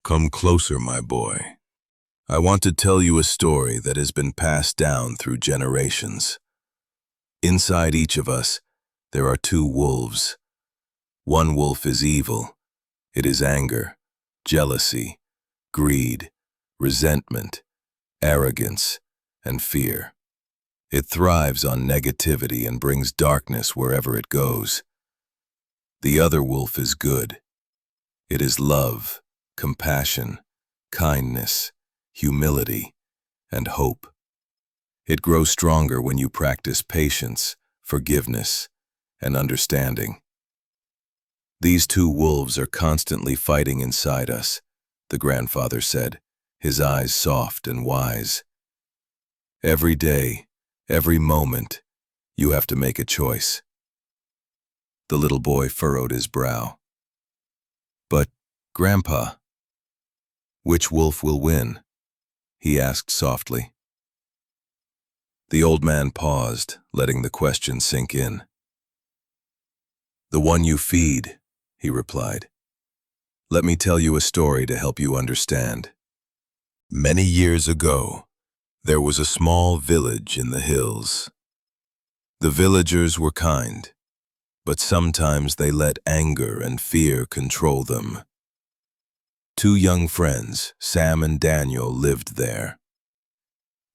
Come closer, my boy. I want to tell you a story that has been passed down through generations. Inside each of us, there are two wolves. One wolf is evil. It is anger, jealousy, greed, resentment, arrogance, and fear. It thrives on negativity and brings darkness wherever it goes. The other wolf is good. It is love, compassion, kindness, humility, and hope. It grows stronger when you practice patience, forgiveness, and understanding. These two wolves are constantly fighting inside us, the grandfather said, his eyes soft and wise. Every day, every moment, you have to make a choice. The little boy furrowed his brow. But, Grandpa, which wolf will win? He asked softly. The old man paused, letting the question sink in. The one you feed, he replied. Let me tell you a story to help you understand. Many years ago, there was a small village in the hills. The villagers were kind, but sometimes they let anger and fear control them. Two young friends, Sam and Daniel, lived there.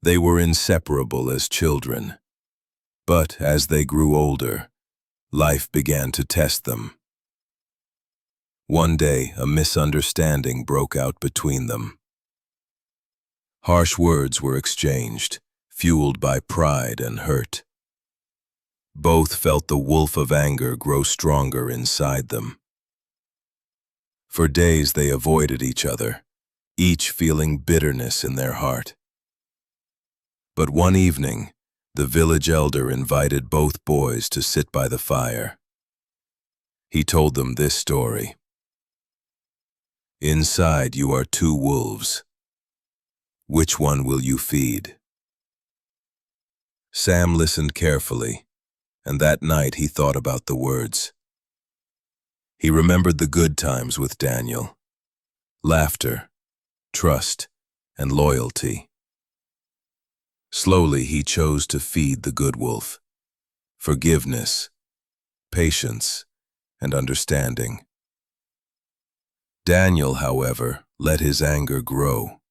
They were inseparable as children, but as they grew older, life began to test them. One day, a misunderstanding broke out between them. Harsh words were exchanged, fueled by pride and hurt. Both felt the wolf of anger grow stronger inside them. For days they avoided each other, each feeling bitterness in their heart. But one evening, the village elder invited both boys to sit by the fire. He told them this story. Inside you are two wolves. Which one will you feed? Sam listened carefully, and that night he thought about the words. He remembered the good times with Daniel, laughter, trust, and loyalty. Slowly he chose to feed the good wolf, forgiveness, patience, and understanding. Daniel, however, let his anger grow.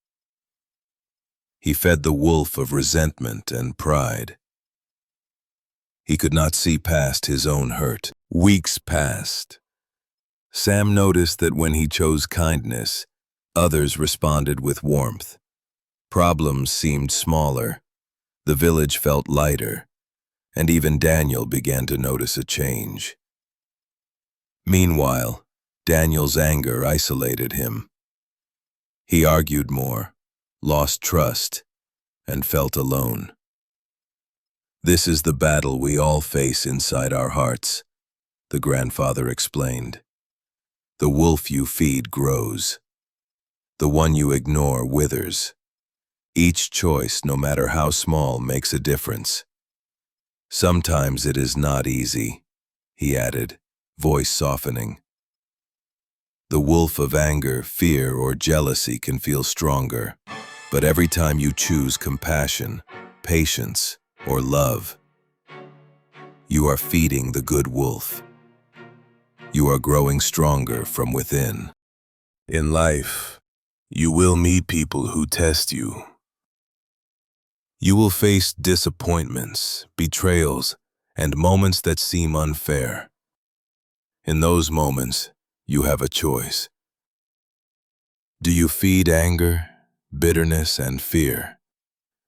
He fed the wolf of resentment and pride. He could not see past his own hurt. Weeks passed. Sam noticed that when he chose kindness, others responded with warmth. Problems seemed smaller. The village felt lighter, and even Daniel began to notice a change. Meanwhile, Daniel's anger isolated him. He argued more, lost trust, and felt alone. This is the battle we all face inside our hearts, the grandfather explained. The wolf you feed grows. The one you ignore withers. Each choice, no matter how small, makes a difference. Sometimes it is not easy, he added, voice softening. The wolf of anger, fear, or jealousy can feel stronger, but every time you choose compassion, patience, or love, you are feeding the good wolf. You are growing stronger from within. In life, you will meet people who test you. You will face disappointments, betrayals, and moments that seem unfair. In those moments, you have a choice. Do you feed anger, bitterness, and fear?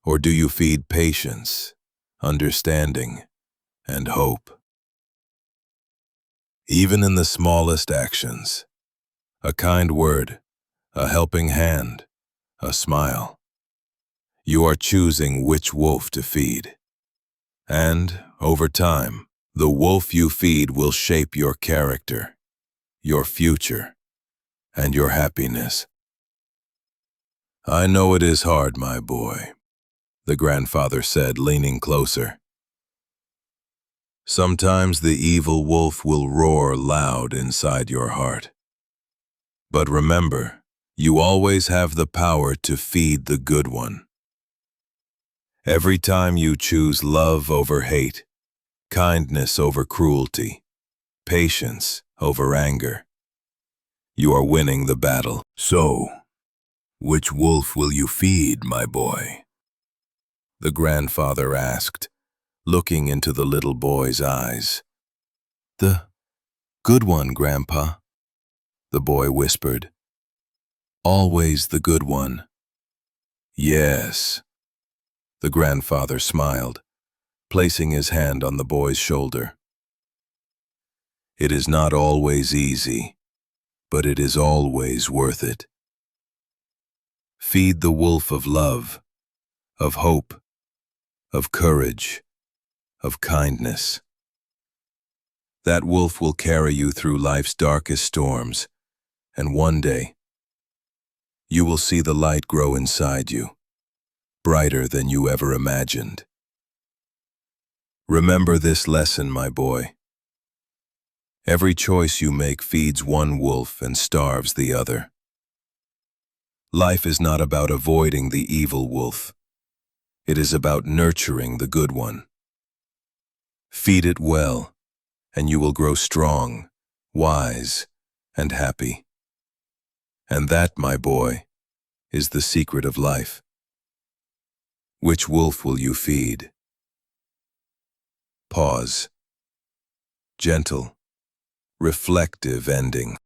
Or do you feed patience, understanding, and hope? Even in the smallest actions, a kind word, a helping hand, a smile, you are choosing which wolf to feed. And, over time, the wolf you feed will shape your character, your future, and your happiness. I know it is hard, my boy, the grandfather said, leaning closer. Sometimes the evil wolf will roar loud inside your heart. But remember, You always have the power to feed the good one. Every time you choose love over hate, kindness over cruelty, patience over anger, you are winning the battle. So, which wolf will you feed, my boy? The grandfather asked, looking into the little boy's eyes. The good one, Grandpa, the boy whispered. Always the good one. Yes, the grandfather smiled, placing his hand on the boy's shoulder. It is not always easy, but it is always worth it. Feed the wolf of love, of hope, of courage, of kindness. That wolf will carry you through life's darkest storms, and one day, you will see the light grow inside you, brighter than you ever imagined. Remember this lesson, my boy. Every choice you make feeds one wolf and starves the other. Life is not about avoiding the evil wolf. It is about nurturing the good one. Feed it well, and you will grow strong, wise, and happy. And that, my boy, is the secret of life. Which wolf will you feed? Pause. Gentle, reflective ending.